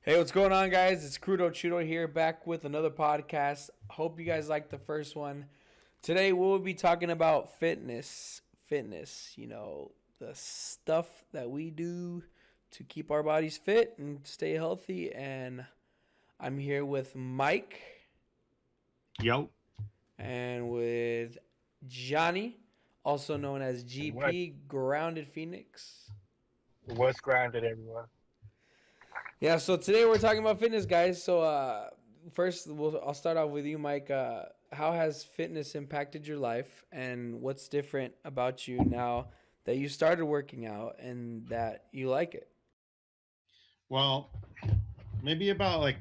Hey, what's going on, guys? It's Crudo Chudo here, back with another podcast. Hope you guys liked the first one. Today, we'll be talking about fitness. The stuff that we do to keep our bodies fit and stay healthy. And I'm here with Mike Yo, and with Johnny, also known as What GP Grounded Phoenix. what's grounded, everyone? Yeah, so today we're talking about fitness, guys. So first, I'll start off with you, Mike. How has fitness impacted your life, and what's different about you now that you started working out and that you like it? well, maybe about like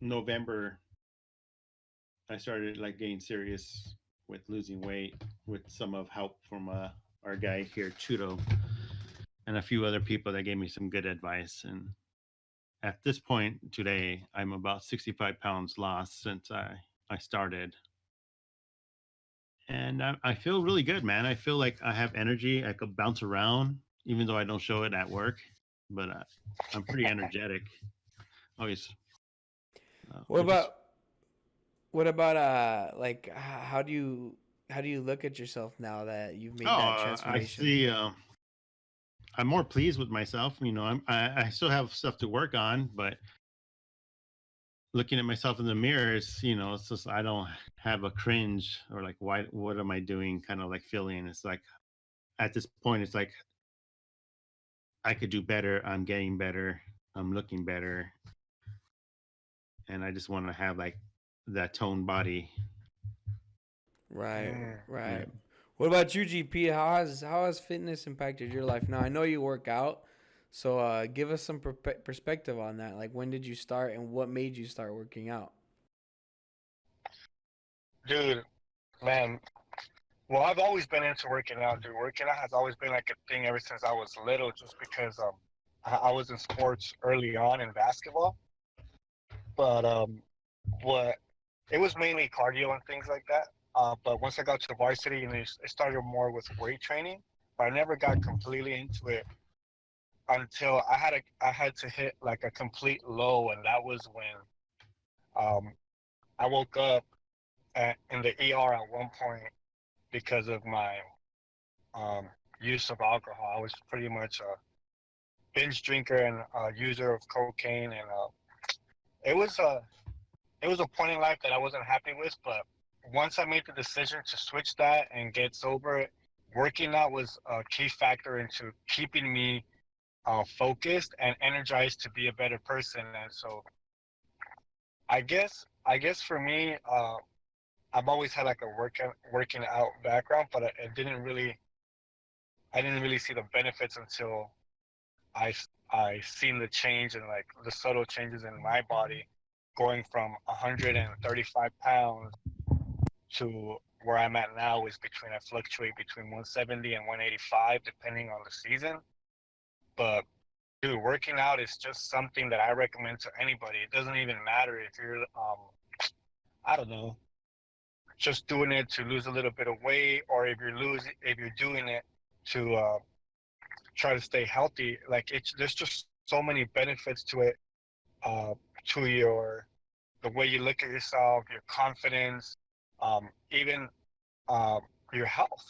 November, I started like getting serious with losing weight with some of help from our guy here, Chudo, and a few other people that gave me some good advice. And at this point today, I'm about 65 pounds lost since I started. And I feel really good, man. I feel like I have energy. I could bounce around, even though I don't show it at work, but I'm pretty energetic. Always What I just about what about how do you look at yourself now that you've made that I transformation? see. I'm more pleased with myself. I still have stuff to work on, but looking at myself in the mirror, it's just I don't have a cringe or like, why? What am I doing? Kind of like feeling. It's like at this point, it's like I could do better. I'm getting better. I'm looking better, and I just want to have like that toned body. Right, Mm. Yeah. right. What about you, GP? How has fitness impacted your life? Now I know you work out, so give us some perspective on that. Like, when did you start, and what made you start working out? Dude, man. Well, I've always been into working out, dude. Working out has always been like a thing ever since I was little, just because I was in sports early on in basketball. But what it was mainly cardio and things like that. But once I got to varsity, and it started more with weight training, but I never got completely into it until I had to hit like a complete low, and that was when I woke up in the ER at one point because of my um, use of alcohol. I was pretty much a binge drinker and a user of cocaine, and it was a it was a point in life that I wasn't happy with. But once I made the decision to switch that and get sober, working out was a key factor into keeping me focused and energized to be a better person. And so I guess for me, I've always had like a working out background, but I didn't really see the benefits until I I seen the change and like the subtle changes in my body, going from 135 pounds to where I'm at now is between I fluctuate between 170 and 185 depending on the season. But dude, working out is just something that I recommend to anybody. It doesn't even matter if you're I don't know, just doing it to lose a little bit of weight, or if you're doing it to try to stay healthy. Like there's just so many benefits to it, uh, to the way you look at yourself, your confidence, even uh, your health.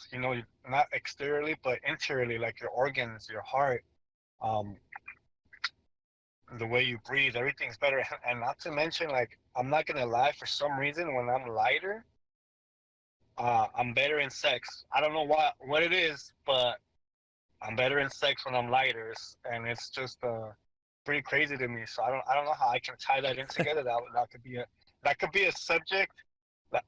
Not exteriorly but interiorly, like your organs, your heart, um, the way you breathe, everything's better. And not to mention, like, I'm not gonna lie, for some reason when I'm lighter, I'm better in sex. I don't know what it is, but I'm better in sex when I'm lighter, and it's just pretty crazy to me. So I don't know how I can tie that in together. That could be a subject,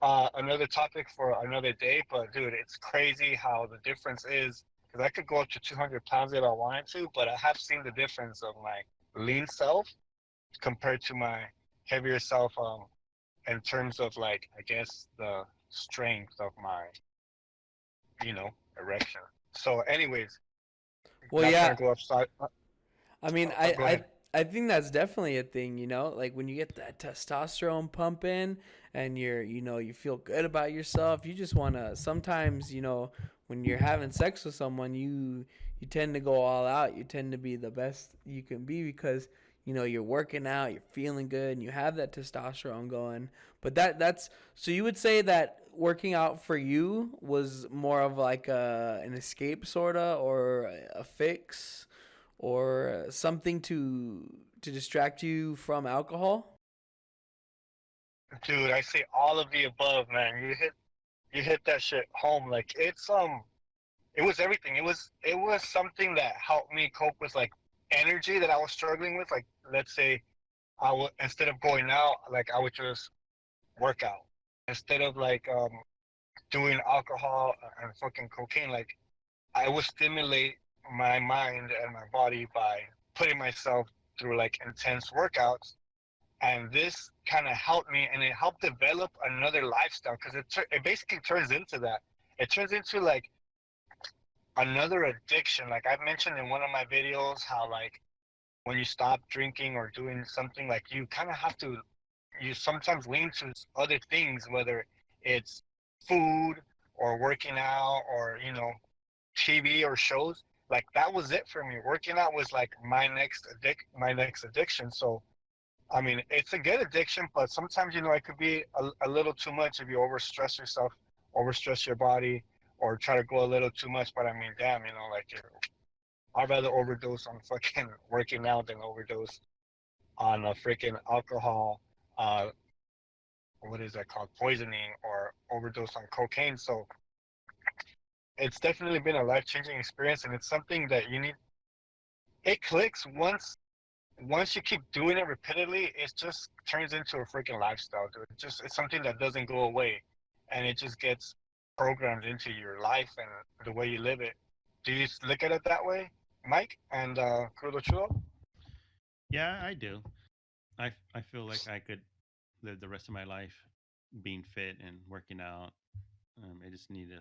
another topic for another day. But dude, it's crazy how the difference is, because I could go up to 200 pounds if I wanted to, but I have seen the difference of my lean self compared to my heavier self, in terms of, like, I guess the strength of my erection. So, anyways, Well, not trying yeah. to go upside. I mean, I, Go I ahead. I think that's definitely a thing, like when you get that testosterone pumping and you feel good about yourself. You just want to sometimes, when you're having sex with someone, you you tend to go all out. You tend to be the best you can be because you're working out, you're feeling good, and you have that testosterone going. But that's so you would say that working out for you was more of like an escape sorta, or a fix, or something to distract you from alcohol. Dude, I say all of the above, man. You hit that shit home. Like it was everything. It was something that helped me cope with like energy that I was struggling with. Like let's say I would, instead of going out, like I would just work out. Instead of like doing alcohol and fucking cocaine, like I would stimulate my mind and my body by putting myself through like intense workouts. And this kind of helped me, and it helped develop another lifestyle because it basically turns into that. It turns into like another addiction. Like I mentioned in one of my videos, how like when you stop drinking or doing something, like you kind of have to, you sometimes lean to other things, whether it's food or working out or TV or shows. Like that was it for me. Working out was like my next addiction. So I mean, it's a good addiction, but sometimes it could be a little too much if you overstress yourself, overstress your body, or try to go a little too much. But I mean, damn, like I'd rather overdose on fucking working out than overdose on a freaking alcohol. Uh, what is that called? Poisoning, or overdose on cocaine. So it's definitely been a life changing experience, and it's something that you need. It clicks once you keep doing it repeatedly. It just turns into a freaking lifestyle, dude. It's something that doesn't go away, and it just gets programmed into your life and the way you live it. Do you look at it that way, Mike and Crudo Chulo? Yeah, I do. I feel like I could live the rest of my life being fit and working out. I just need to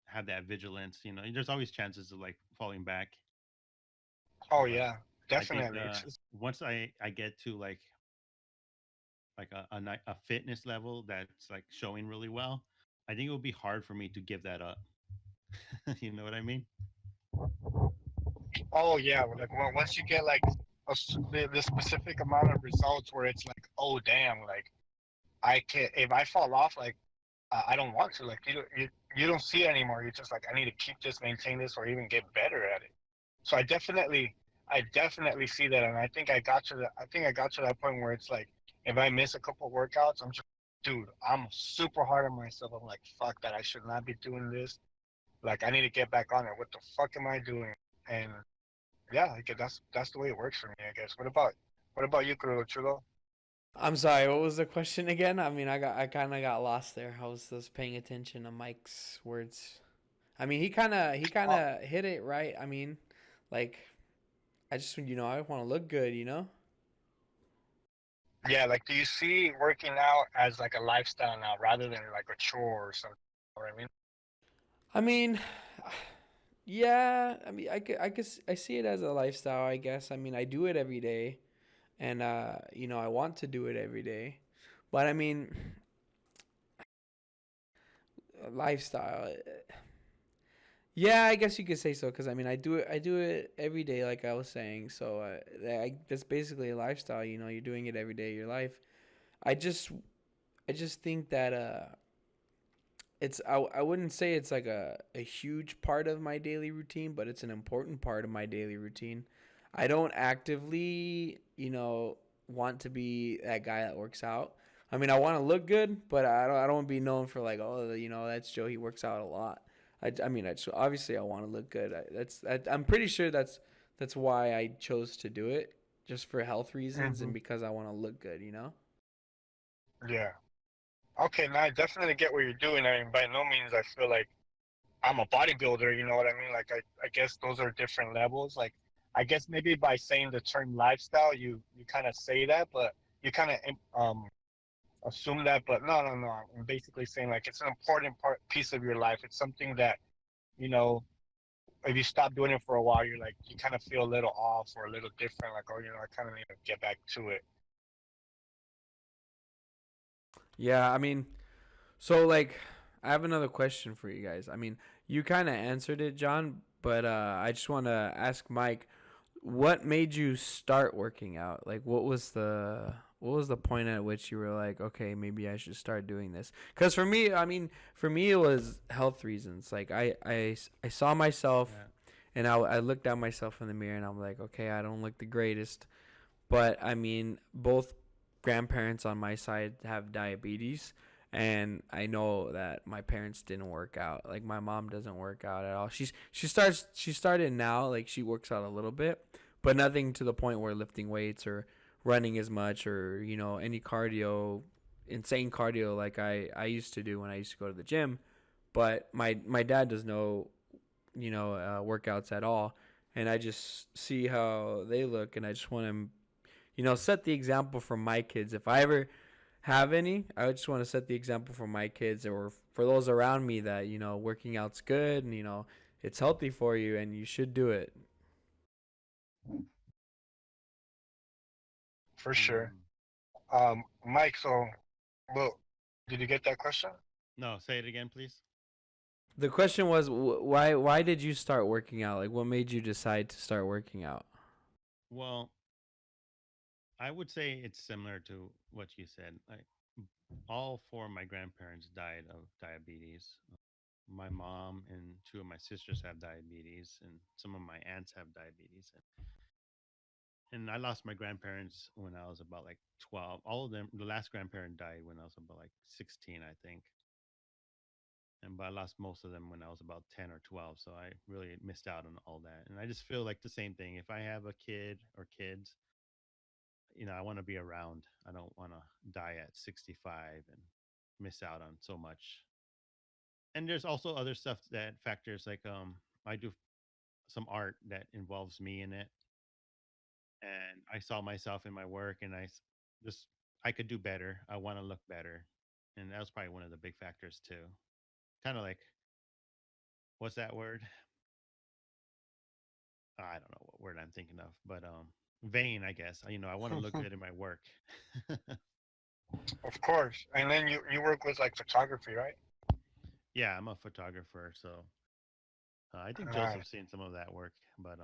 have that vigilance. There's always chances of like falling back, Oh but yeah, I think definitely. once I get to like a fitness level that's like showing really well, I think it would be hard for me to give that up. You know what I mean? Oh yeah, like once you get like the specific amount of results where it's like, oh damn, like I can, if I fall off, like I don't want to. Like you don't see it anymore. You're just like, I need to keep this, maintain this, or even get better at it. So I definitely see that, and I think I got to that point where it's like, if I miss a couple workouts, I'm just, dude, I'm super hard on myself. I'm like, fuck that, I should not be doing this. Like I need to get back on it. What the fuck am I doing? And yeah, like that's the way it works for me, I guess. What about you, Chulo? I'm sorry. What was the question again? I mean, I kind of got lost there. I was just paying attention to Mike's words. I mean, he kind of hit it right. I mean, like I just I want to look good. Yeah, like do you see working out as like a lifestyle now rather than like a chore or something? You know what I mean? I mean, yeah. I mean, I see it as a lifestyle. I guess. I mean, I do it every day, and I want to do it every day. But I mean, lifestyle. Yeah, I guess you could say so because I mean, I do it every day, like I was saying. So that's basically a lifestyle. You're doing it every day of your life. I just I just think that I wouldn't say it's like a huge part of my daily routine, but it's an important part of my daily routine. I don't actively, want to be that guy that works out. I mean, I want to look good, but I don't want to be known for like, oh, that's Joe. He works out a lot. I mean, obviously I want to look good. I'm pretty sure that's why I chose to do it, just for health reasons Hmm. and because I want to look good. Yeah. Okay, now I definitely get what you're doing. I mean, by no means I feel like I'm a bodybuilder. You know what I mean? Like I guess those are different levels. Like I guess maybe by saying the term lifestyle, you kind of say that, but you kind of assume that. But no. I'm basically saying like it's an important piece of your life. It's something that you know if you stop doing it for a while, you kind of feel a little off or a little different. Like, oh, I kind of need to get back to it. Yeah, I mean, so like I have another question for you guys. I mean, you kind of answered it, John, But I just want to ask Mike, what made you start working out? Like, what was the point at which you were like, okay, maybe I should start doing this? Because for me, I mean, for me, it was health reasons. Like, I saw myself, Yeah. and I looked at myself in the mirror, and I'm like, okay, I don't look the greatest. But I mean, both grandparents on my side have diabetes, and I know that my parents didn't work out. Like my mom doesn't work out at all. She started now, like she works out a little bit, but nothing to the point where lifting weights or running as much or, you know, any cardio, insane cardio like I used to do when I used to go to the gym. But my dad does no, workouts at all, and I just see how they look, and I just want to, set the example for my kids. If I ever have any, I just want to set the example for my kids or for those around me that, working out's good and, it's healthy for you and you should do it. For sure. Mm. Mike, so, well, did you get that question? No, say it again, please. The question was why did you start working out? Like what made you decide to start working out? Well, I would say it's similar to what you said. Like all four of my grandparents died of diabetes. My mom and two of my sisters have diabetes, and some of my aunts have diabetes. And I lost my grandparents when I was about like 12. All of them, the last grandparent died when I was about like 16, I think. And but I lost most of them when I was about 10 or 12. So I really missed out on all that. And I just feel like the same thing. If I have a kid or kids, I want to be around. I don't want to die at 65 and miss out on so much. And there's also other stuff that factors like I do some art that involves me in it, and I saw myself in my work, and just I could do better. I want to look better, and that was probably one of the big factors too. Kind of like what's that word? I don't know what word I'm thinking of, but vain, I guess. I want to look good in my work. Of course. And then you work with like photography, right? Yeah, I'm a photographer, so I think Nice. Joseph's seen some of that work, but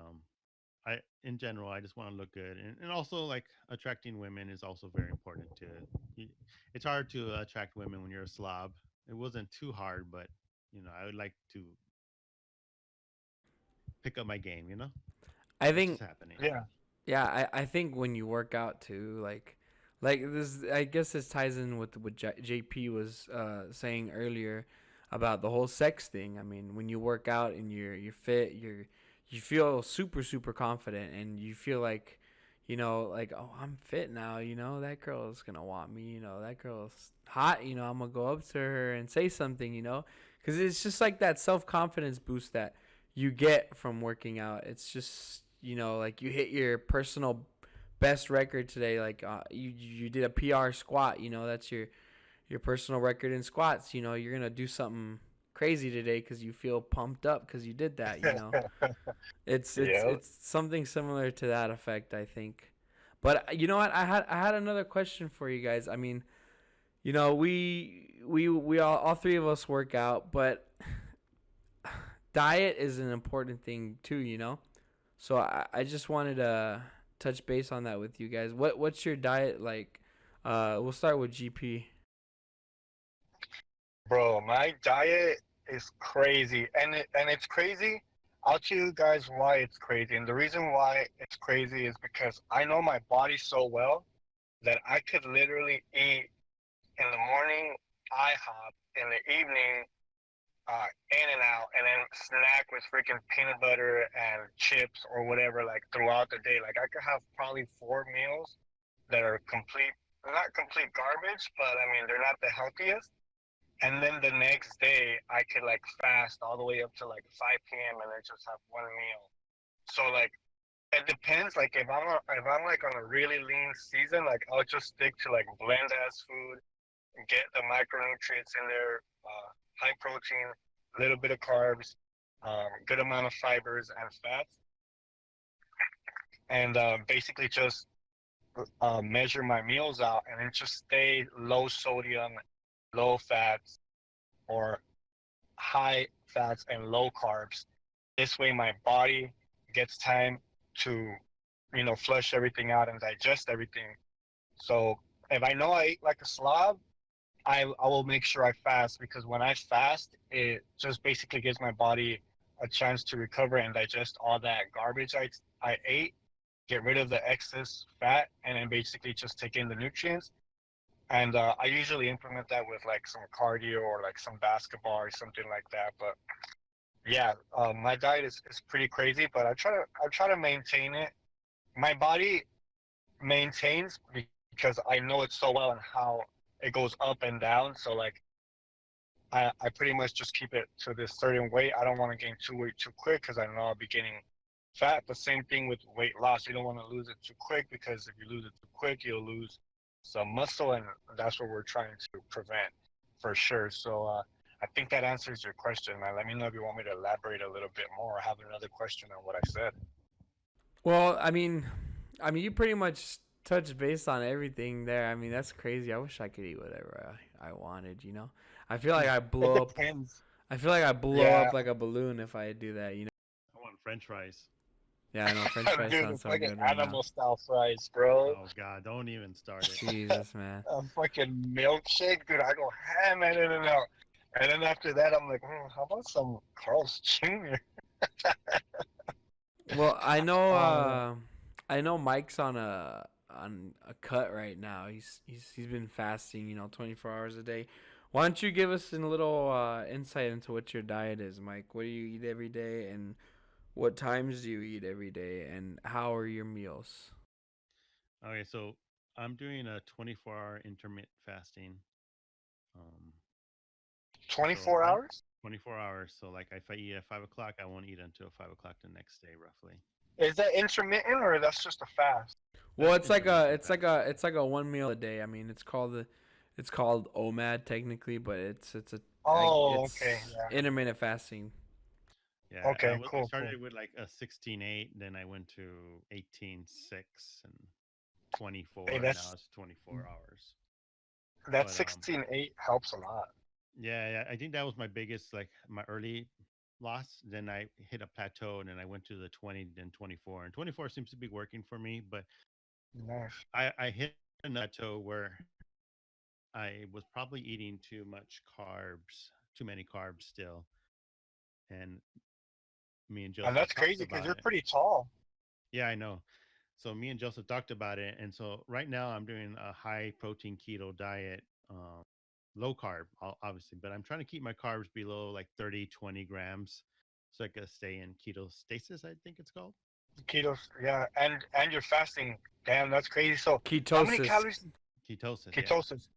I in general I just want to look good, and also like attracting women is also very important too. It's hard to attract women when you're a slob. It wasn't too hard, but I would like to pick up my game, I which is think happening. Yeah. yeah, I think when you work out too, like this, I guess this ties in with what JP was saying earlier about the whole sex thing. I mean, when you work out and you're fit, you feel super confident, and you feel like, like, oh, I'm fit now. That girl is gonna want me. That girl's hot. I'm gonna go up to her and say something. Because it's just like that self confidence boost that you get from working out. It's just, like you hit your personal best record today. Like you did a PR squat. That's your personal record in squats. You're gonna do something crazy today because you feel pumped up because you did that. Yeah. It's something similar to that effect, I think. But you know what? I had another question for you guys. I mean, we all three of us work out, but diet is an important thing too. So I just wanted to touch base on that with you guys. What's your diet like? We'll start with GP. Bro, my diet is crazy. And it's crazy. I'll tell you guys why it's crazy. And the reason why it's crazy is because I know my body so well that I could literally eat in the morning IHOP, in the evening In and Out, and then snack with freaking peanut butter and chips or whatever, like throughout the day. Like I could have probably 4 meals that are not complete garbage, but I mean they're not the healthiest. And then the next day I could like fast all the way up to like 5 p.m. and then just have one meal. So like it depends. Like if I'm like on a really lean season, like I'll just stick to like blend ass food, get the micronutrients in there, high protein, a little bit of carbs, good amount of fibers and fats, and basically just measure my meals out and then just stay low sodium, low fats, or high fats and low carbs. This way, my body gets time to, flush everything out and digest everything. So if I know I ate like a slob, I will make sure I fast, because when I fast, it just basically gives my body a chance to recover and digest all that garbage I ate, get rid of the excess fat, and then basically just take in the nutrients. And I usually implement that with like some cardio or like some basketball or something like that. But yeah, my diet is pretty crazy, but I try to maintain it. My body maintains because I know it so well and how it goes up and down. So like I pretty much just keep it to this certain weight. I don't want to gain too weight too quick because I know I'll be gaining fat. But same thing with weight loss. You don't want to lose it too quick, because if you lose it too quick, you'll lose some muscle, and that's what we're trying to prevent for sure. So I think that answers your question, man. Let me know if you want me to elaborate a little bit more or have another question on what I said. Well, I mean, you pretty much touched base on everything there. I mean, that's crazy. I wish I could eat whatever I wanted. I feel like I It blow up. depends. I feel like I blow Yeah, up like a balloon if I do that. I want French fries. Yeah, I know French fries dude, sound it's so like an good right now. animal style fries, bro. Oh God, don't even start it. Jesus, man. A fucking milkshake, dude. I go ham at it and out. And then after that, I'm like, how about some Carl's Jr.? Well, I know. Um, I know Mike's on a cut right now. He's been fasting. 24 hours a day. Why don't you give us a little insight into what your diet is, Mike? What do you eat every day, and what times do you eat every day, and how are your meals? Okay, so I'm doing a 24-hour intermittent fasting. Um, so 24 right, hours? 24 hours. So like if I eat at 5 o'clock, I won't eat until 5 o'clock the next day, roughly. Is that intermittent or that's just a fast? Well, That's it's like a intermittent it's like fasting. a it's like a one meal a day. I mean, it's called OMAD technically, but Oh, okay. it's Yeah. intermittent fasting. Yeah, Okay, I cool, cool. started with like a 16:8, then I went to 18:6 and Hey, 24, and now it's 24 hours. that But 16:8 helps a lot. yeah, I think that was my biggest, like my early loss. Then I hit a plateau, and then I went to the 20, then 24, and 24 seems to be working for me. But Nice. I hit a plateau where I was probably eating too much carbs, too many carbs still, and me and And Joseph that's talked crazy because about you're it. pretty tall. Yeah, I know. So me and Joseph talked about it, and so right now I'm doing a high protein keto diet, low carb, obviously, but I'm trying to keep my carbs below like 30, 20 grams, so I can stay in ketostasis, I think it's called. Keto, yeah, and you're fasting. Damn, that's crazy. So, how many Ketosis. calories? Ketosis, yeah. Ketosis.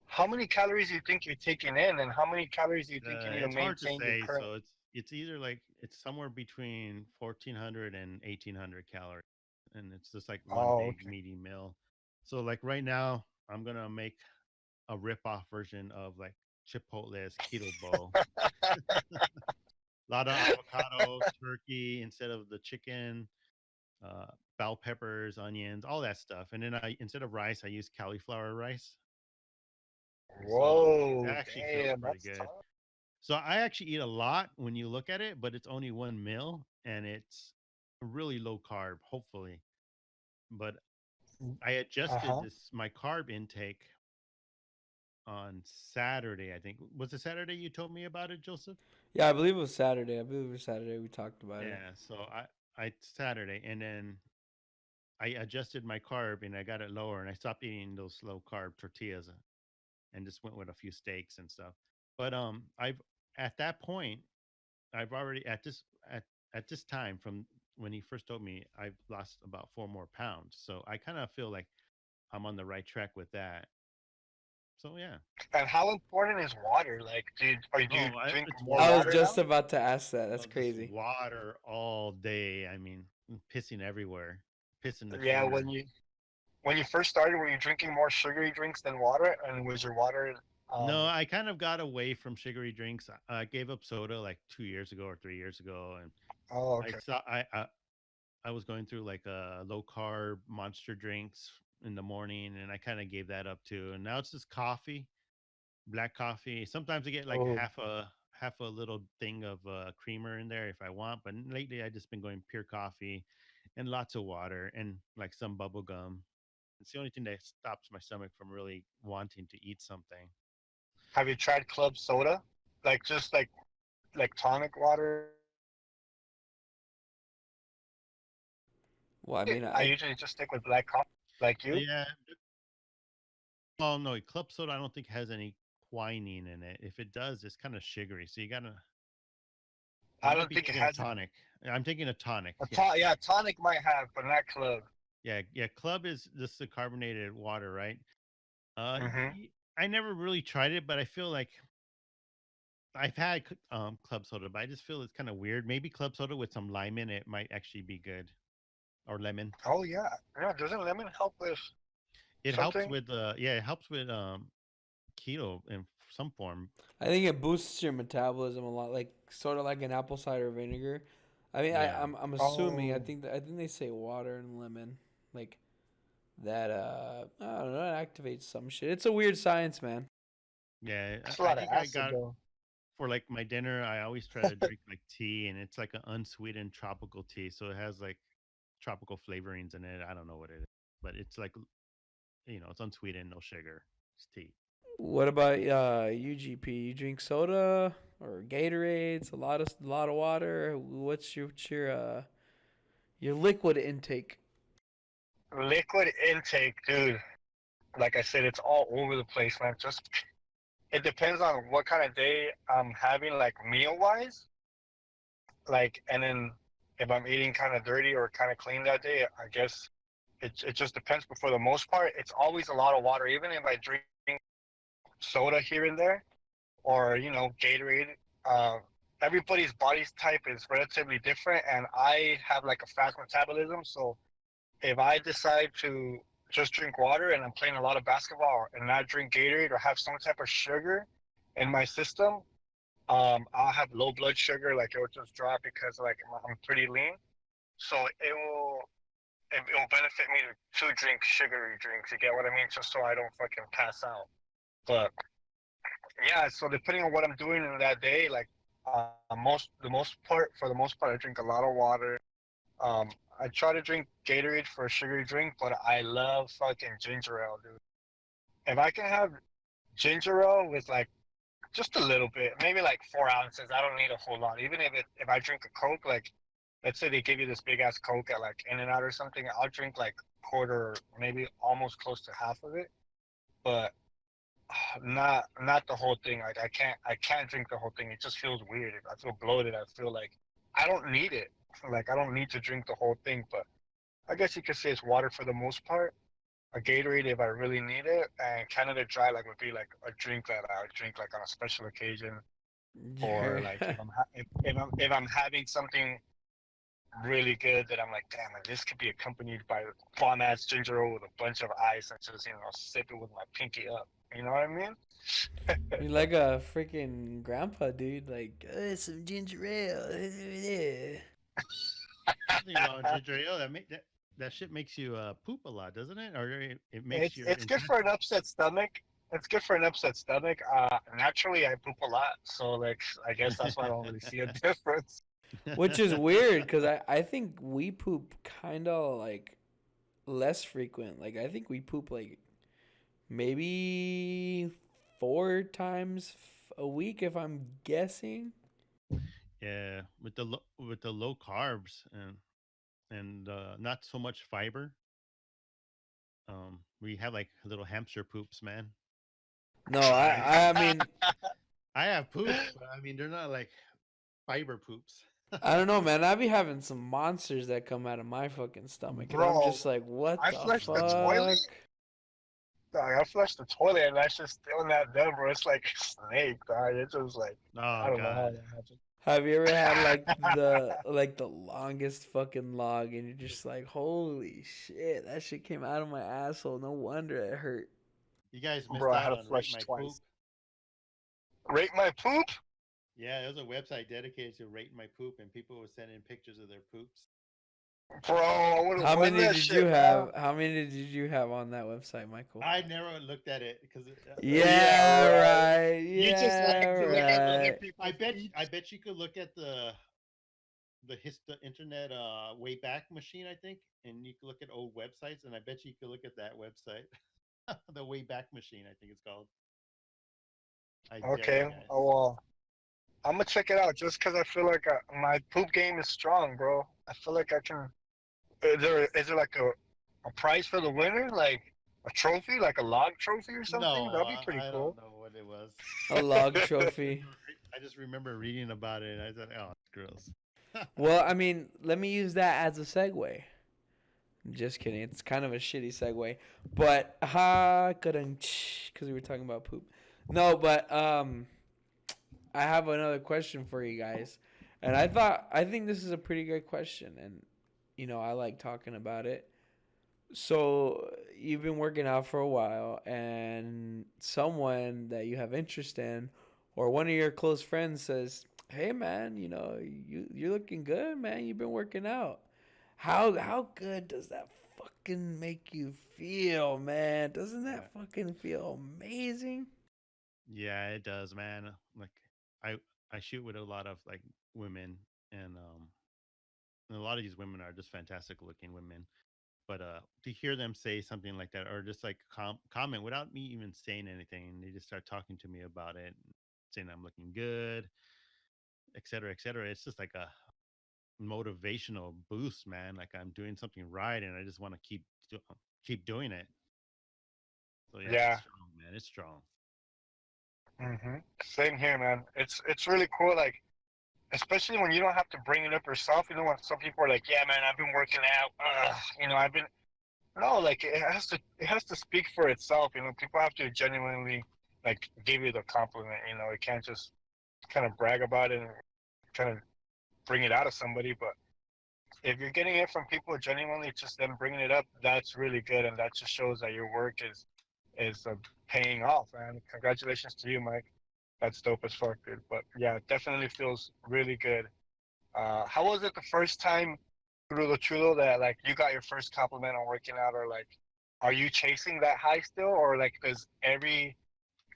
How many calories do you think you're taking in, and how many calories do you think you need to It's hard to maintain your say. current? So it's either like it's somewhere between 1400 and 1800 calories, and it's just like one Oh, big okay. meaty meal. So like right now, I'm gonna make a rip off version of like Chipotle's keto bowl. A lot of avocado, turkey instead of the chicken, uh, bell peppers, onions, all that stuff. And then I instead of rice, I use cauliflower rice. So that Whoa, actually feels damn, pretty that's good. tough. So I actually eat a lot when you look at it, but it's only one meal and it's really low carb, hopefully. But I Uh adjusted huh. this my carb intake on Saturday, I think. Was it Saturday you told me about it, Joseph? Yeah, I believe it was Saturday. I believe it was Saturday we talked about it. Yeah, so I Saturday, and then I adjusted my carb and I got it lower, and I stopped eating those low carb tortillas, and just went with a few steaks and stuff. But I've at that point I've already at this time from when he first told me, I've lost about 4 more pounds. So I kind of feel like I'm on the right track with that. So yeah. And how important is water? Like, do you Oh, drink it's more I was water water. just now? about to ask that. That's Oh, just crazy. water all day. I mean, pissing everywhere, piss in the Yeah, corner. when you first started, were you drinking more sugary drinks than water? And was your water No, um I kind of got away from sugary drinks. I gave up soda like 2 years ago or 3 years ago, and oh, I okay. saw I was going through like low carb monster drinks in the morning, and I kind of gave that up too. And now it's just coffee, black coffee. Sometimes I get like Oh, half a little thing of creamer in there if I want. But lately, I just been going pure coffee and lots of water and like some bubble gum. It's the only thing that stops my stomach from really wanting to eat something. Have you tried club soda? Like just like tonic water. Well, I I mean, usually just stick with black coffee, like you. Yeah. Oh no, club soda I don't think has any quinine in it. If it does, it's kind of sugary. So you gotta. You I might don't be think it taking a has tonic. I'm taking a tonic. a Yeah. yeah, tonic might have, but not club. Yeah. Club is just the carbonated water, right? Hmm. I never really tried it, but I feel like I've had club soda, but I just feel it's kind of weird. Maybe club soda with some lime in it might actually be good, or lemon. Oh yeah, yeah. Doesn't lemon help with It helps something? with it helps with keto in some form. I think it boosts your metabolism a lot, like sort of like an apple cider vinegar. I mean, Yeah. I'm assuming. Oh, I think they say water and lemon, like that. I don't know. It activates some shit. It's a weird science, man. Yeah, that's a I lot of think I acid got though. for like my dinner. I always try to drink like tea, and it's like an unsweetened tropical tea, so it has like tropical flavorings in it. I don't know what it is, but it's like it's unsweetened, no sugar. It's tea. What about UGP? You drink soda or Gatorades? A lot of water. Your liquid intake? Liquid intake, dude. Like I said, it's all over the place, man. Just it depends on what kind of day I'm having, like meal wise. Like, and then if I'm eating kind of dirty or kind of clean that day, I guess it just depends. But for the most part, it's always a lot of water. Even if I drink soda here and there, or Gatorade. Uh, Everybody's body type is relatively different, and I have like a fast metabolism. So if I decide to just drink water and I'm playing a lot of basketball and not drink Gatorade or have some type of sugar in my system, I'll have low blood sugar. Like it will just drop because like I'm pretty lean. So it will benefit me to drink sugary drinks. You get what I mean? Just so I don't fucking pass out. But yeah, so depending on what I'm doing in that day, like for the most part, I drink a lot of water. Um, I try to drink Gatorade for a sugary drink, but I love fucking ginger ale, dude. If I can have ginger ale with like just a little bit, maybe like 4 ounces, I don't need a whole lot. Even if I drink a Coke, like let's say they give you this big ass Coke at like In and Out or something, I'll drink like quarter, maybe almost close to half of it. But not the whole thing. Like I can't drink the whole thing. It just feels weird. I feel bloated. I feel like I don't need it. Like I don't need to drink the whole thing. But I guess you could say it's water for the most part. A Gatorade if I really need it, and Canada Dry like would be like a drink that I would drink like on a special occasion, or like if I'm having something really good that I'm like, damn, like, this could be accompanied by bomb ass ginger ale with a bunch of ice and just sip it with my pinky up. You know what I mean? You're like a freaking grandpa, dude. Like, some ginger ale. Nothing wrong with ginger ale. That shit makes you poop a lot, doesn't it? Or it makes your It's good for an intestines. upset stomach. It's good for an upset stomach. Naturally, I poop a lot, so like I guess that's why I don't really see a difference. Which is weird because I think we poop kind of like less frequent. Like, I think we poop like maybe four times a week, if I'm guessing. Yeah, with the low carbs and not so much fiber. We have like little hamster poops, man. No, I mean, I have poops, but I mean they're not like fiber poops. I don't know, man. I be having some monsters that come out of my fucking stomach, and I'm Bro, just like, what I the flushed the toilet. fuck? Dog, I flushed the toilet and that's just still not done, bro. It's like a snake, dog. It's just like I Oh don't know how God. that happened. Have you ever had like the longest fucking log, and you're just like, holy shit, that shit came out of my asshole. No wonder it hurt. You guys missed Bro, I out had to on Rate flush My Poop. twice. Rate my poop? Yeah, there's a website dedicated to Rate My Poop, and people were sending pictures of their poops. Bro, I would have How won many that did you shit, man. have? How many did you have on that website, Michael? I never looked at it because Yeah, Yeah, right. right. You just Yeah, like to look at other right. I people's bet feet. I bet you could look at the internet Wayback Machine, I think, and you could look at old websites, and I bet you could look at that website, the Wayback Machine, I think it's called. I dare you Okay, guys. oh, well, I'm gonna check it out just because I feel like my poop game is strong, bro. I feel like I can. Is there like a prize for the winner, like a trophy, like a log trophy or something? No, That'd be pretty I don't cool. know what it was. A log I just trophy. remember, I just remember reading about it. And I said, "Oh, it's gross." Well, I mean, let me use that as a segue. Just kidding. It's kind of a shitty segue, but because we were talking about poop. No, but I have another question for you guys, and I think this is a pretty good question, and I like talking about it. So you've been working out for a while, and someone that you have interest in, or one of your close friends says, "Hey, man, you're looking good, man. You've been working out. How good does that fucking make you feel, man? Doesn't Yeah, that fucking feel amazing?" yeah, it does, man. Like, I I shoot with a lot of like women, and and a lot of these women are just fantastic looking women. But to hear them say something like that, or just like comment without me even saying anything, they just start talking to me about it, saying I'm looking good, et cetera, et cetera. It's just like a motivational boost, man. Like I'm doing something right, and I just want to keep doing it. So yeah, it's Yeah. strong, man. It's strong. Same here, man. It's really cool. Like, especially when you don't have to bring it up yourself. You know, when some people are like, "Yeah, man, I've been working out. I've been." No, like it has to speak for itself. You know, people have to genuinely like give you the compliment. You know, it can't just kind of brag about it and kind of bring it out of somebody. But if you're getting it from people genuinely, just them bringing it up, that's really good, and that just shows that your work is paying off. Man, congratulations to you, Mike. That's dope as fuck, dude. But yeah, it definitely feels really good. How was it the first time through the chulo that like you got your first compliment on working out, or like, are you chasing that high still, or like does every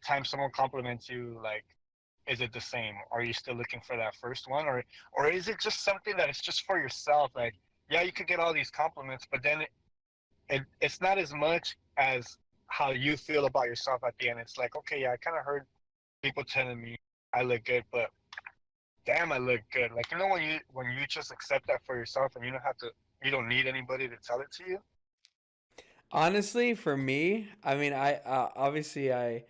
time someone compliments you, like, is it the same? Are you still looking for that first one, or is it just something that it's just for yourself? Like, yeah, you could get all these compliments, but then it's not as much as how you feel about yourself at the end. It's like, okay, yeah, I kind of heard people telling me I look good, but damn, I look good. Like, when you just accept that for yourself and you don't need anybody to tell it to you. Honestly, for me, I mean, I obviously I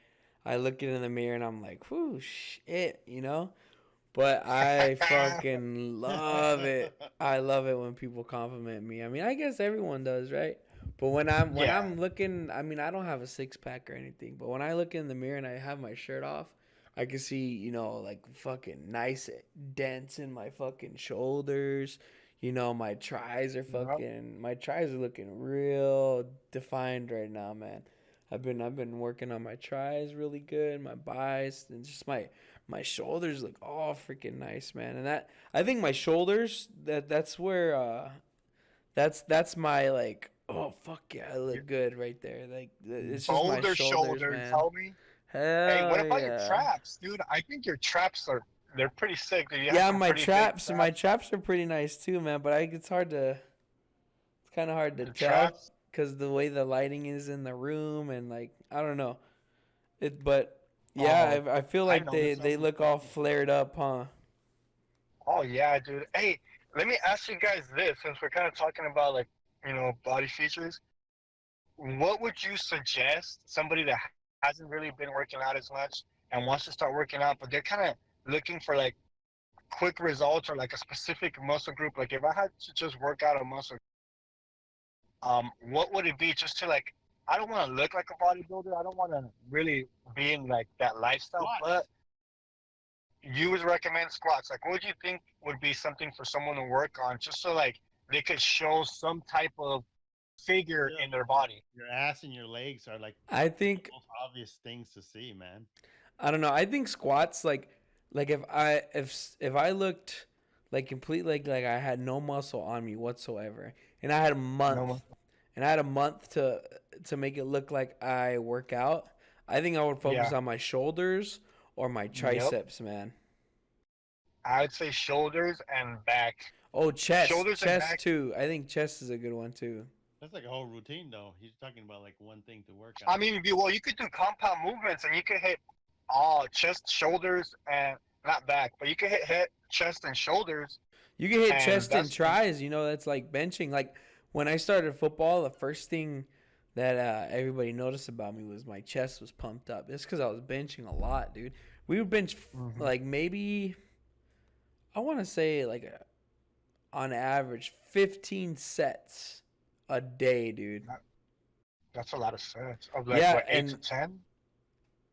look in the mirror and I'm like, "Whoo, shit." But I fucking love it. I love it when people compliment me. I mean, I guess everyone does, right? But when Yeah, I'm looking, I mean, I don't have a six pack or anything. But when I look in the mirror and I have my shirt off, I can see, like fucking nice dents in my fucking shoulders. yep. My tries are looking real defined right now, man. I've been working on my tries really good, my biceps, and just my shoulders look all freaking nice, man. And that I think my shoulders that's where that's my like, oh fuck yeah, I Your look good right there. Like it's just my Boulder shoulders, shoulders, man. homie. Hey, what Hell about your yeah. traps, dude? I think your traps they're pretty sick. Dude, you have Yeah, some pretty big my traps. traps are pretty nice too, man. But it's kind of hard to The tell traps. because the way the lighting is in the room and like I don't know it. But Oh, yeah, I feel I like noticed they them. look all flared up, huh? Oh yeah, dude. Hey, let me ask you guys this, since we're kind of talking about like body features. What would you suggest somebody that hasn't really been working out as much and wants to start working out, but they're kind of looking for like quick results or like a specific muscle group? Like if I had to just work out a muscle, what would it be just to like? I don't want to look like a bodybuilder. I don't want to really be in like that lifestyle, but squats. you would recommend squats. Like, what would you think would be something for someone to work on just so like they could show some type of figure Yeah, in their your body? your ass and your legs are like I the think most obvious things to see, man. I don't know. I think squats like if I looked like complete like I had no muscle on me whatsoever, and I had a No month, one. and I had a month to make it look like I work out. I think I would focus Yeah. on my shoulders or my Yep. triceps, man. I'd say shoulders and back. Oh, chest, Shoulders and chest back. too. I think chest is a good one too. That's like a whole routine, though. He's talking about like one thing to work I out. mean, well, you could do compound movements, and you could hit all chest, shoulders, and not back, but you could hit head, chest, and shoulders, You can hit and chest and that's tries. That's like benching. Like when I started football, the first thing that everybody noticed about me was my chest was pumped up. It's because I was benching a lot, dude. We would bench Mhm. like maybe I want to say like on average 15 sets a day, dude. that, that's a lot of sets of like Yeah, what 8 to and 10.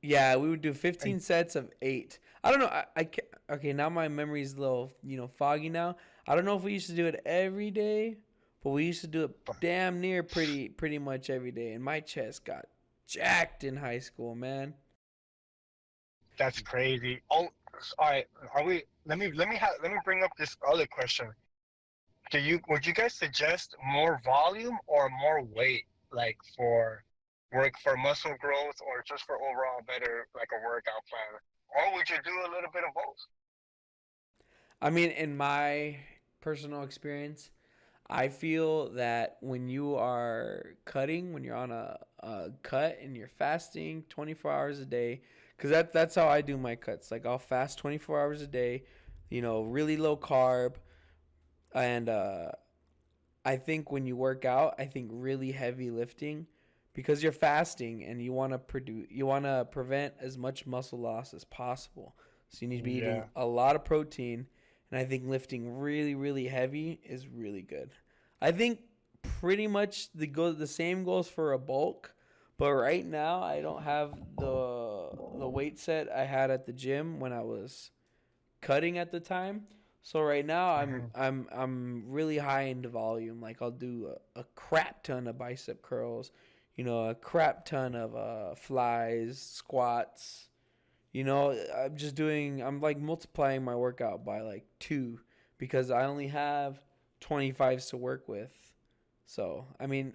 yeah, we would do And 15 sets of 8. I don't know. Okay, now my memory's a little, foggy now. I don't know if we used to do it every day, but we used to do it but damn near pretty much every day. And my chest got jacked in high school, man. that's crazy. Oh, all right. Are we? Let me bring up this other question. Would you guys suggest more volume or more weight, like for work for muscle growth or just for overall better like a workout plan? Or would you do a little bit of both? I mean, in my personal experience, I feel that when you are cutting, when you're on a cut and you're fasting 24 hours a day, because that's how I do my cuts. Like I'll fast 24 hours a day, really low carb, and I think when you work out, I think really heavy lifting, because you're fasting and you want to prevent as much muscle loss as possible. So you need to be eating Yeah. a lot of protein, and I think lifting really really heavy is really good. I think pretty much the same goes for a bulk, but right now I don't have the weight set I had at the gym when I was cutting at the time. So right now I'm Hmm. I'm I'm really high into volume. Like I'll do a crap ton of bicep curls, a crap ton of flies, squats. I'm like multiplying my workout by like 2 because I only have 25s to work with. So, I mean,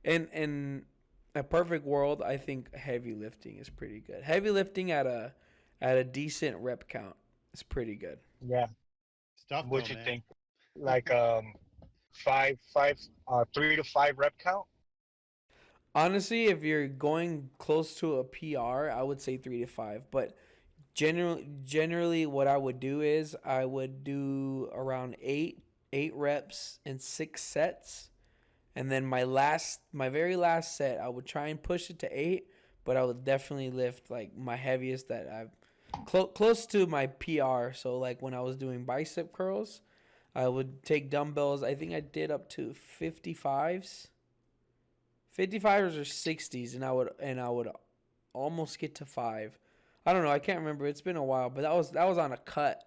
in a perfect world, I think heavy lifting is pretty good. Heavy lifting at a decent rep count is pretty good. Yeah. Stuff though, What you man. think? Like five, 3 to 5 rep count? Honestly, if you're going close to a PR, I would say 3 to 5. But generally, what I would do is I would do around eight reps and 6 sets, and then my very last set, I would try and push it to 8, but I would definitely lift like my heaviest that I've close to my PR. So like when I was doing bicep curls, I would take dumbbells. I think I did up to 55s or 60s, and I would almost get to 5. I don't know. I can't remember. It's been a while, but that was on a cut.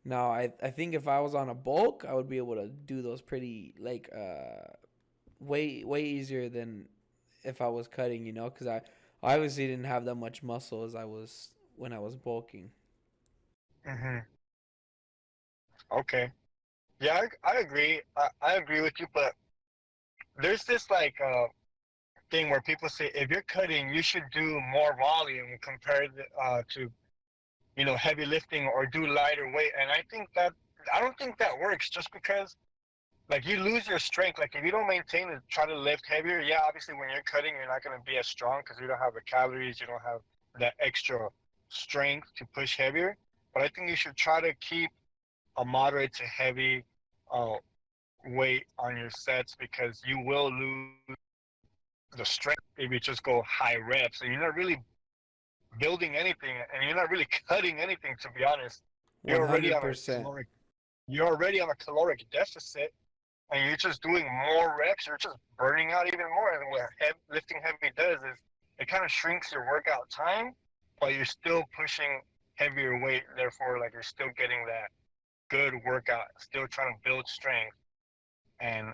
Now I think if I was on a bulk, I would be able to do those pretty like way easier than if I was cutting, because I obviously didn't have that much muscle as I was when I was bulking. Hmm. Okay. Yeah, I agree. I agree with you, but there's this like thing where people say if you're cutting, you should do more volume compared to heavy lifting or do lighter weight. And I don't think that works just because like you lose your strength. Like if you don't maintain and try to lift heavier, yeah, obviously when you're cutting, you're not going to be as strong because you don't have the calories, you don't have that extra strength to push heavier. But I think you should try to keep a moderate to heavy uh, weight on your sets because you will lose the strength if you just go high reps and you're not really building anything and you're not really cutting anything, to be honest. You're already on a 100%. caloric you're already on a caloric deficit and you're just doing more reps, you're just burning out even more. And what lifting heavy does is it kind of shrinks your workout time, but you're still pushing heavier weight. Therefore, like you're still getting that good workout, still trying to build strength. And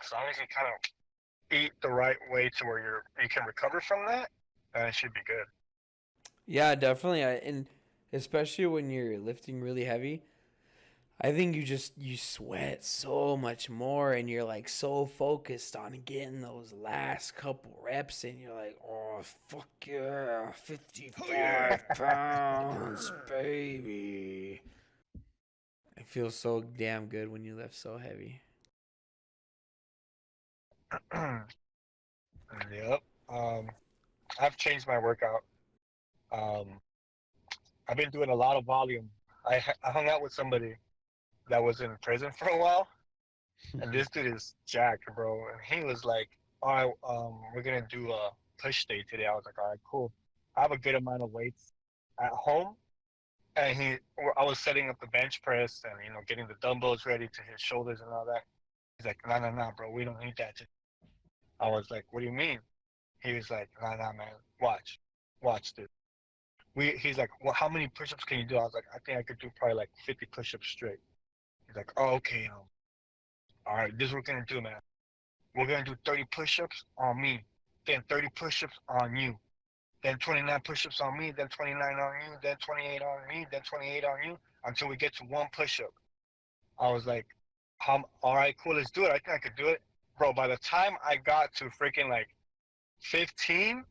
as long as you kind of eat the right way to where you can recover from that, it should be good. Yeah, definitely. And especially when you're lifting really heavy, I think you sweat so much more, and you're like so focused on getting those last couple reps, and you're like, oh fuck yeah, 55 pounds, baby. It feels so damn good when you lift so heavy. Yep. Um, I've changed my workout. Um, I've been doing a lot of volume. I hung out with somebody that was in prison for a while, and this dude is jacked, bro. And he was like, "All right, we're gonna do a push day today." I was like, "All right, cool." I have a good amount of weights at home, and I was setting up the bench press and getting the dumbbells ready to hit shoulders and all that. He's like, "No, no, no, bro, we don't need that." I was like, "What do you mean?" He was like, "No, no, man, watch, dude." He's like, "Well, how many push-ups can you do?" I was like, "I think I could do probably like 50 push-ups straight." He's like, "Oh, okay, all right, this is what we're gonna do, man. We're gonna do 30 push-ups on me, then 30 push-ups on you, then 29 push-ups on me, then 29 on you, then 28 on me, then 28 on you, until we get to one push-up." I was like, all right, cool, let's do it. I think I could do it. Bro, by the time I got to freaking like 15,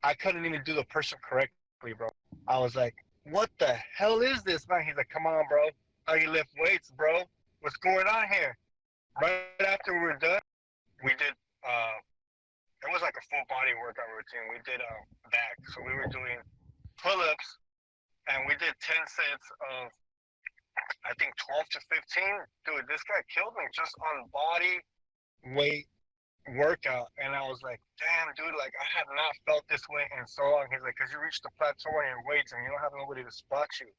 I couldn't even do the push-up correctly, bro. I was like, what the hell is this, man? He's like, come on, bro. How you lift weights, bro? What's going on here? Right after we were done, we did, uh, it was like a full body workout routine. We did back. So we were doing pull-ups, and we did 10 sets of, I think, 12 to 15. Dude, this guy killed me just on body weight workout. And I was like, damn, dude, like, I have not felt this way in so long. He's like, because you reached the plateau in your weights and you don't have nobody to spot you.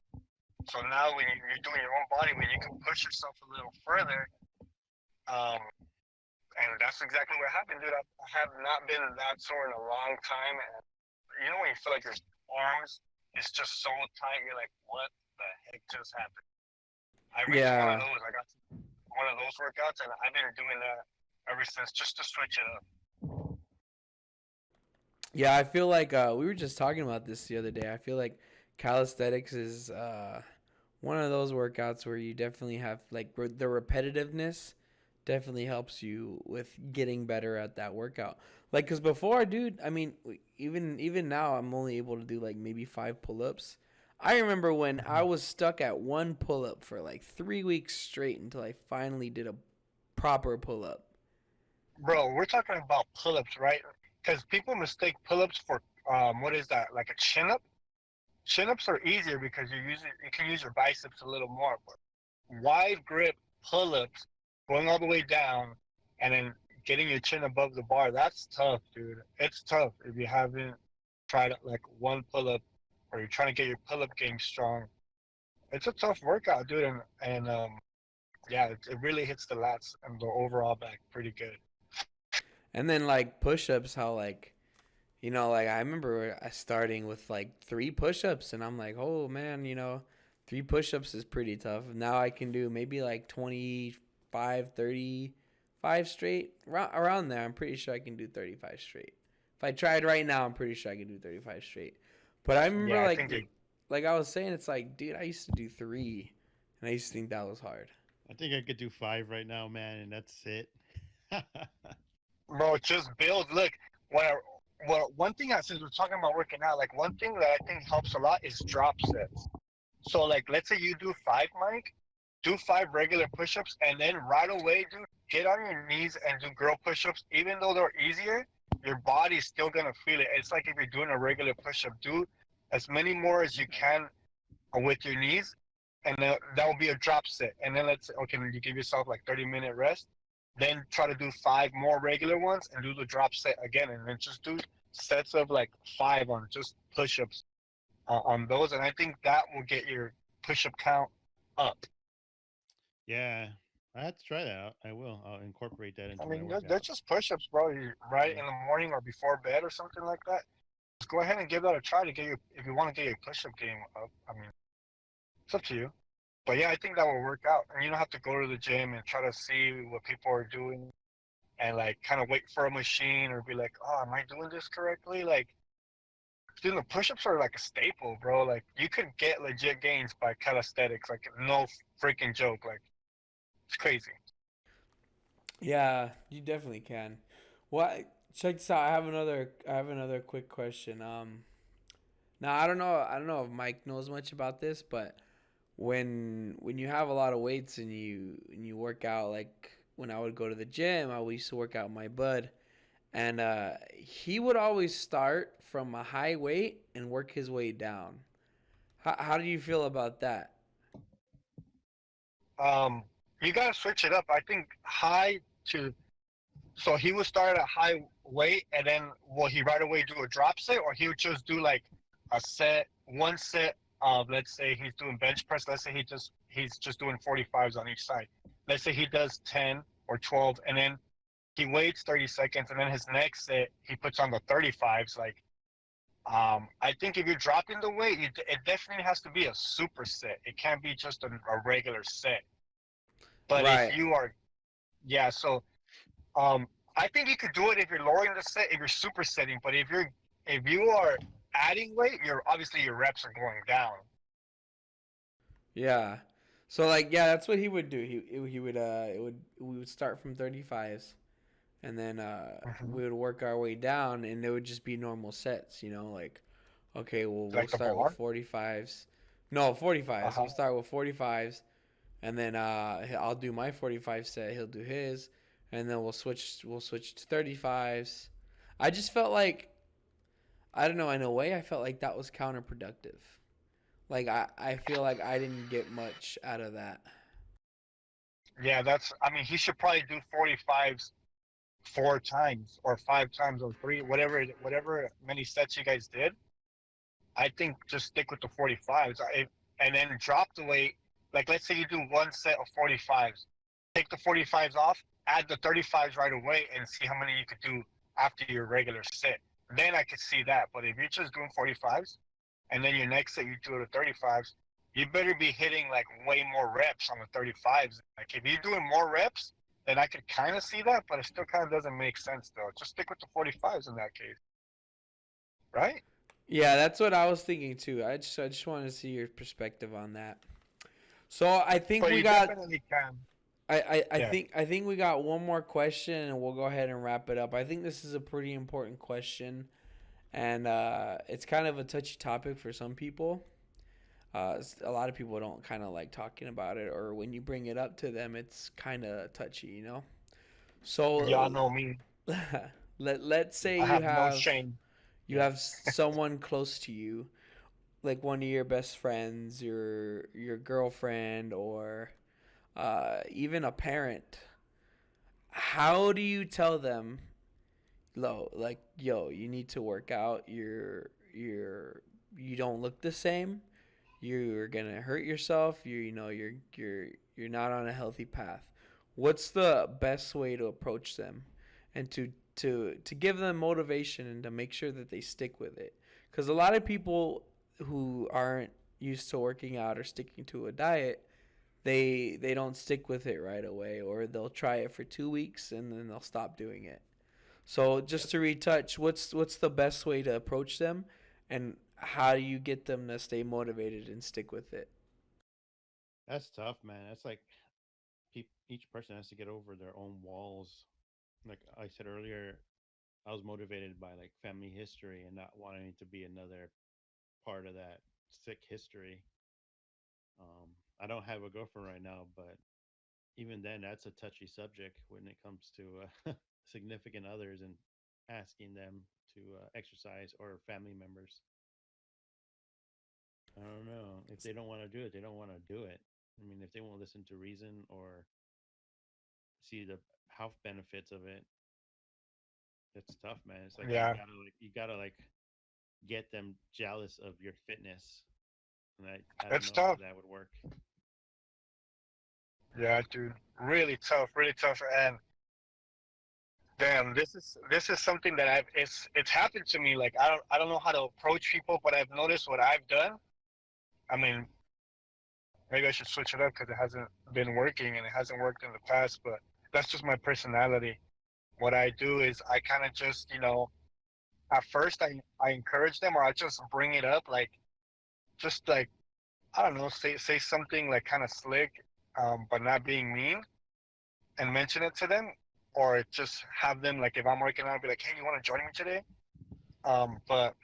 So now when you're doing your own body weight, you can push yourself a little further. Um, and that's exactly what happened, dude. I have not been that sore in a long time. And when you feel like your arms is just so tight, you're like, what the heck just happened? I reached one of Yeah. those. I got one of those workouts, and I've been doing that ever since, just to switch it up. Yeah, I feel like we were just talking about this the other day. I feel like calisthenics is one of those workouts where you definitely have like the repetitiveness definitely helps you with getting better at that workout. Like, cause before, dude, I mean, even now, I'm only able to do like maybe 5 pull-ups. I remember when I was stuck at one pull-up for like 3 weeks straight until I finally did a proper pull-up. Bro, we're talking about pull-ups, right? Because people mistake pull-ups for what is that? Like a chin-up? Chin-ups are easier because you can use your biceps a little more. But wide grip pull-ups, going all the way down, and then getting your chin above the bar, that's tough, dude. It's tough if you haven't tried like one pull-up or you're trying to get your pull-up game strong. It's a tough workout, dude, and yeah, it really hits the lats and the overall back pretty good. And then like push-ups, how like like I remember starting with like 3 push-ups, and I'm like, oh man, 3 push-ups is pretty tough. Now I can do maybe like 25, 35 straight, around there. I'm pretty sure I can do 35 straight. If I tried right now, I'm pretty sure I can do 35 straight. But I remember Yeah, I think like I was saying, it's like, dude, I used to do 3, and I used to think that was hard. I think I could do 5 right now, man, and that's it. bro, just build. Look, what I, well, one thing since we're talking about working out, like one thing that I think helps a lot is drop sets. So like, let's say you do 5, Mike, do 5 regular push-ups, and then right away, dude, get on your knees and do girl push-ups. Even though they're easier, your body's still gonna feel it. It's like if you're doing a regular push-up, do as many more as you can with your knees, and that will be a drop set. And then let's say, okay, you give yourself like 30-minute rest. Then try to do 5 more regular ones and do the drop set again, and then just do sets of like 5 on just push-ups on those, and I think that will get your push-up count up. Yeah, I have to try that out. I will. I'll incorporate that I into my mean, they're workout. just push-ups, bro. Right Yeah. in the morning or before bed or something like that. Just go ahead and give that a try to get your if you want to get your push-up game up. I mean, it's up to you. But yeah, I think that will work out, and you don't have to go to the gym and try to see what people are doing and like kind of wait for a machine or be like, oh, am I doing this correctly? Like, Dude, the push-ups are like a staple, bro. Like you could get legit gains by calisthenics, like no freaking joke. Like it's crazy. Yeah, you definitely can. Well, check this out. I have another quick question. Now I don't know if Mike knows much about this, but when you have a lot of weights and you work out, like when I would go to the gym, I used to work out with my bud, and he would always start from a high weight and work his way down. How do you feel about that? Um, you gotta switch it up. I think high to so he would start at high weight and then will he right away do a drop set or he would just do like a set one set of let's say he's doing bench press, let's say he's just doing 45s on each side. Let's say he does 10 or 12 and then he waits 30 seconds and then his next set he puts on the 35s like I think if you're dropping the weight it definitely has to be a super set. It can't be just a regular set. But if Right. you are yeah, so um, I think you could do it if you're lowering the set, if you're supersetting. But if you are adding weight, you're obviously your reps are going down. Yeah. So like yeah, that's what he would do. He would it would we would start from 35s and then Hmm. we would work our way down and it would just be normal sets, you know, like okay, well we'll Like the start with bar. 45s. No, Uh 45s. huh. We'll start with 45s and then I'll do my 45 set, he'll do his, and then we'll switch to 35s. I just felt like I don't know, in a way I felt like that was counterproductive. Like I feel like I didn't get much out of that. Yeah, that's. I mean, he should probably do 45s 4 times or 5 times or three, whatever many sets you guys did. I think just stick with the 45s and then drop the weight. Like let's say you do one set of 45s, take the 45s off, add the 35s right away, and see how many you could do after your regular set. Then I could see that. But if you're just doing 45s, and then your next set you do the 35s, you better be hitting like way more reps on the 35s. Like if you're doing more reps, then I could kind of see that, but it still kind of doesn't make sense though. Just stick with the 45s in that case, right? Yeah, that's what I was thinking too. I just wanted to see your perspective on that. So I think But we you got definitely can. Yeah. I think we got one more question and we'll go ahead and wrap it up. I think this is a pretty important question and it's kind of a touchy topic for some people. A lot of people don't kind of like talking about it, or when you bring it up to them, it's kind of touchy, you know. Y'all So know me. let's say I have no shame. you Yeah. have someone close to you, like one of your best friends, your girlfriend, or even a parent. How do you tell them, like, yo, you need to work out. You don't look the same. You're gonna hurt yourself. You know you're not on a healthy path. What's the best way to approach them, and to give them motivation and to make sure that they stick with it? Because a lot of people who aren't used to working out or sticking to a diet, they don't stick with it right away, or they'll try it for 2 weeks and then they'll stop doing it. So just to retouch, what's the best way to approach them, and how do you get them to stay motivated and stick with it? That's tough, man. That's like each person has to get over their own walls. Like I said earlier, I was motivated by like family history and not wanting to be another part of that sick history. I don't have a girlfriend right now, but even then, that's a touchy subject when it comes to significant others and asking them to exercise or family members. I don't know. If they don't want to do it, they don't want to do it. I mean, if they won't listen to reason or see the health benefits of it, it's tough, man. It's like Yeah, you gotta like get them jealous of your fitness, and I don't it's know how tough. that would work. Yeah, dude, really tough, really tough. And damn, this is something that it's happened to me. Like I don't know how to approach people, but I've noticed what I've done. I mean, maybe I should switch it up because it hasn't been working and it hasn't worked in the past. But that's just my personality. What I do is I kind of just at first I encourage them, or I just bring it up, like just like I don't know, say something like kind of slick, but not being mean, and mention it to them, or just have them like if I'm working out, I'll be like, hey, you want to join me today? But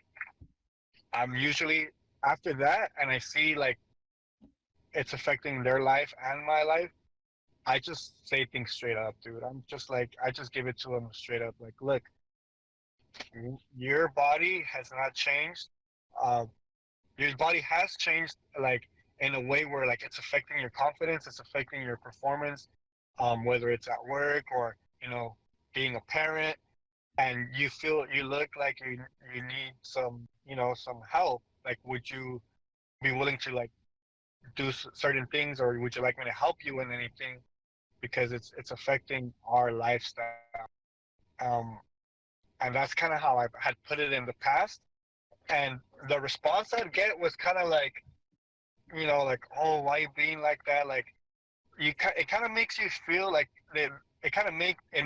I'm usually after that, and I see like it's affecting their life and my life. I just say things straight up, dude. I'm just like I just give it to them straight up. Like, look, your body has not changed. Uh, your body has changed, like in a way where like it's affecting your confidence, it's affecting your performance, whether it's at work or being a parent, and you look like you need some some help. Like, would you be willing to like do certain things, or would you like me to help you in anything? Because it's affecting our lifestyle. Um, and that's kind of how I had put it in the past. And the response I'd get was kind of like, like, oh, why you being like that? Like, it kind of makes you feel like it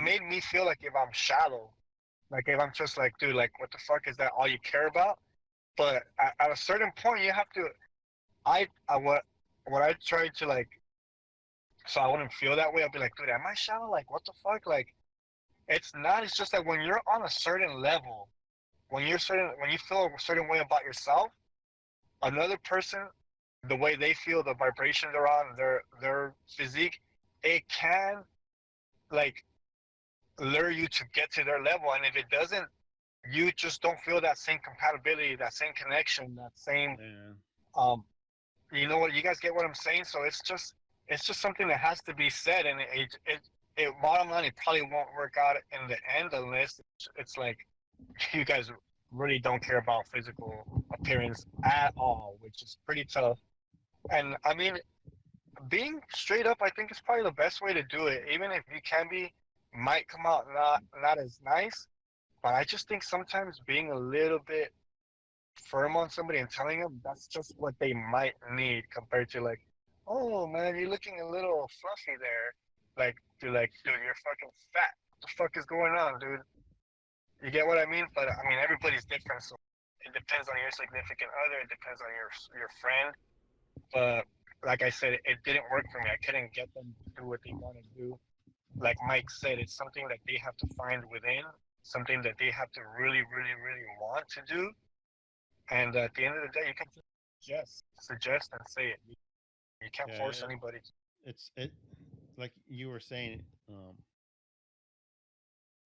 made me feel like if I'm shallow, like if I'm just like, dude, like, what the fuck is that all you care about? But at a certain point, you have to. I what I tried to like, so I wouldn't feel that way. I'd be like, dude, am I shallow? Like, what the fuck? Like, it's not. It's just that when you're on a certain level, when you feel a certain way about yourself, another person, the way they feel, the vibration they're on, their physique, it can like lure you to get to their level. And if it doesn't, you just don't feel that same compatibility, that same connection, that same Yeah. um you know what, you guys get what I'm saying? So it's just something that has to be said, and it bottom line, it probably won't work out in the end unless it's like you guys really don't care about physical appearance at all, which is pretty tough. And I mean, being straight up, I think is probably the best way to do it. Even if you can be, might come out not as nice, but I just think sometimes being a little bit firm on somebody and telling them that's just what they might need compared to like, oh man, you're looking a little fluffy there. Like, dude, you're fucking fat. What the fuck is going on, dude? You get what I mean? But I mean, everybody's different, so it depends on your significant other. It depends on your friend. But like I said, it didn't work for me. I couldn't get them to do what they want to do. Like Mike said, it's something that they have to find within, something that they have to really, really, really want to do. And at the end of the day, you can suggest and say it. You can't Yeah. force anybody. It like you were saying.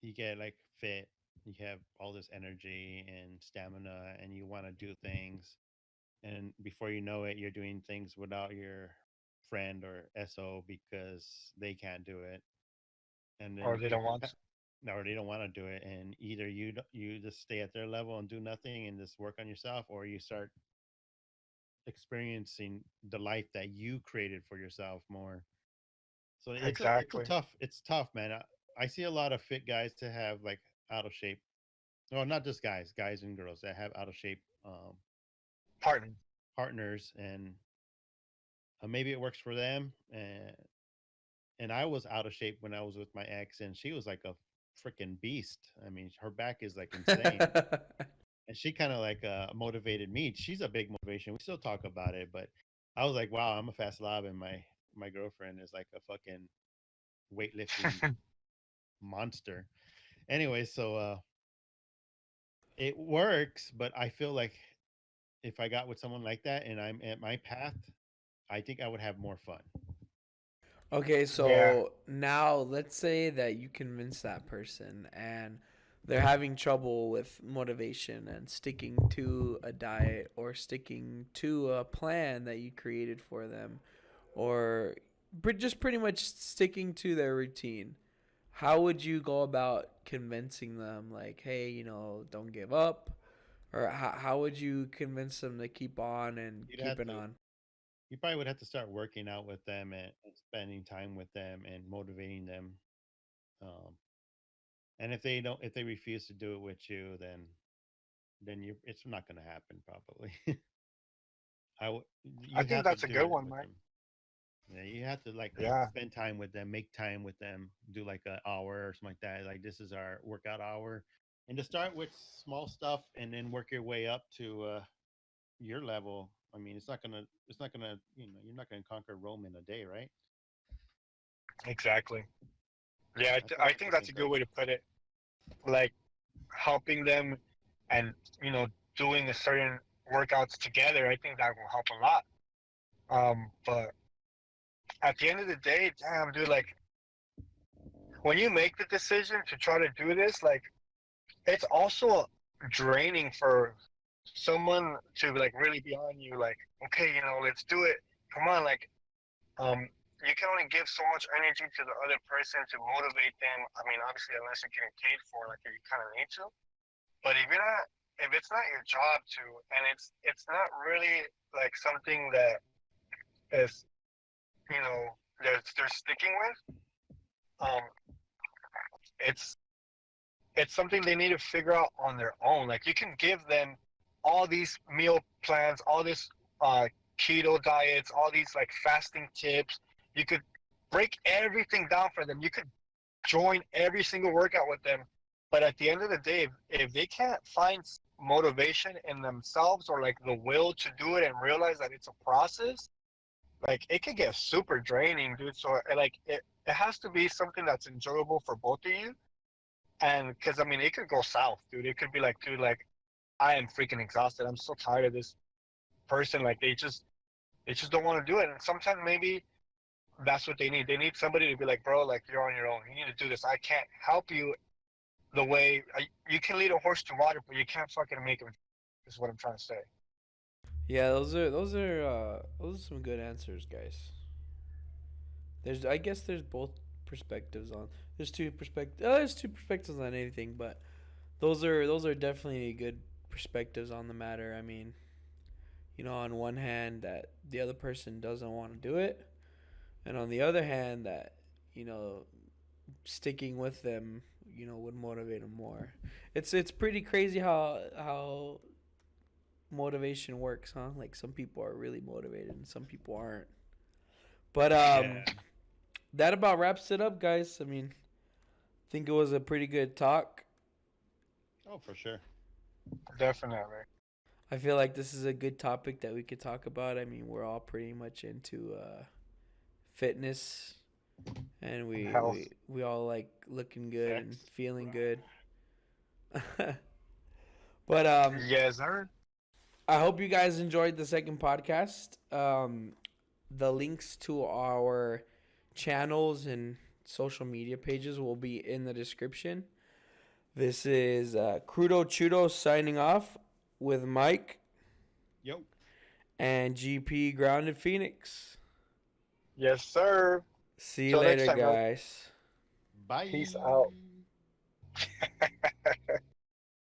You get like fit. You have all this energy and stamina, and you want to do things. And before you know it, you're doing things without your friend or SO because they can't do it, and Or then they don't want to. or they don't want to do it. And either you just stay at their level and do nothing and just work on yourself, or you start experiencing the life that you created for yourself more. So Exactly. it's tough, man. I see a lot of fit guys to have like out of shape. Well, not just guys and girls that have out of shape Partner. partners, and maybe it works for them. And I was out of shape when I was with my ex, and she was like a freaking beast. I mean, her back is like insane, and she kind of like motivated me. She's a big motivation. We still talk about it, but I was like, wow, I'm a fast lob, and my girlfriend is like a fucking weightlifting monster. Anyway, so it works, but I feel like if I got with someone like that and I'm at my path, I think I would have more fun. Okay, Yeah. so now let's say that you convince that person and they're having trouble with motivation and sticking to a diet or sticking to a plan that you created for them or just pretty much sticking to their routine. How would you go about convincing them, like, hey, don't give up? Or how would you convince them to keep on and You'd keep have it to, on? you probably would have to start working out with them and spending time with them and motivating them. Um, and if they refuse to do it with you, then it's not going to happen probably. I You think have to that's a do good it one, with Mike. them. Yeah, you have to like Yeah. spend time with them, make time with them, do like an hour or something like that. Like this is our workout hour. And to start with small stuff and then work your way up to your level. I mean, it's not gonna, you're not gonna conquer Rome in a day, right? Exactly. Yeah, That's what I I think that's a think good of. way to put it. Like helping them and you know doing a certain workouts together. I think that will help a lot. But at the end of the day, damn, dude, like when you make the decision to try to do this, like it's also draining for someone to like really be on you. Like, okay, you know, let's do it. Come on, like, you can only give so much energy to the other person to motivate them. I mean, obviously, unless you're getting paid for, like, you kind of need to. But if it's not your job to, and it's not really like something that is, you know, they're sticking with, um, it's it's something they need to figure out on their own. Like you can give them all these meal plans, all this uh, keto diets, all these like fasting tips. You could break everything down for them. You could join every single workout with them. But at the end of the day, if they can't find motivation in themselves or like the will to do it and realize that it's a process, like it could get super draining, dude. So like it has to be something that's enjoyable for both of you. And because I mean, it could go south, dude. It could be like, dude, like I am freaking exhausted. I'm so tired of this person. Like they just don't want to do it. And sometimes maybe that's what they need. They need somebody to be like, bro, like you're on your own. You need to do this. I can't help you the way you can lead a horse to water, but you can't fucking make him. Is what I'm trying to say. Yeah, those are some good answers, guys. I guess there's both perspectives on. There's two perspectives on anything, but those are definitely good perspectives on the matter. I mean, on one hand that the other person doesn't want to do it, and on the other hand that you know sticking with them would motivate them more. It's pretty crazy how motivation works, huh? Like some people are really motivated and some people aren't. But Yeah, that about wraps it up, guys. I mean, I think it was a pretty good talk. Oh, for sure. definitely. I feel like this is a good topic that we could talk about. I mean, we're all pretty much into fitness, and we, Health. we we all like looking good and Sex. feeling good. But Yes, sir. I hope you guys enjoyed the second podcast. The links to our channels and social media pages will be in the description. This is Crudo Chudo signing off with Mike Yo. and GP Grounded Phoenix. Yes, sir. See you Till next later, time, guys. guys. Bye. Peace out.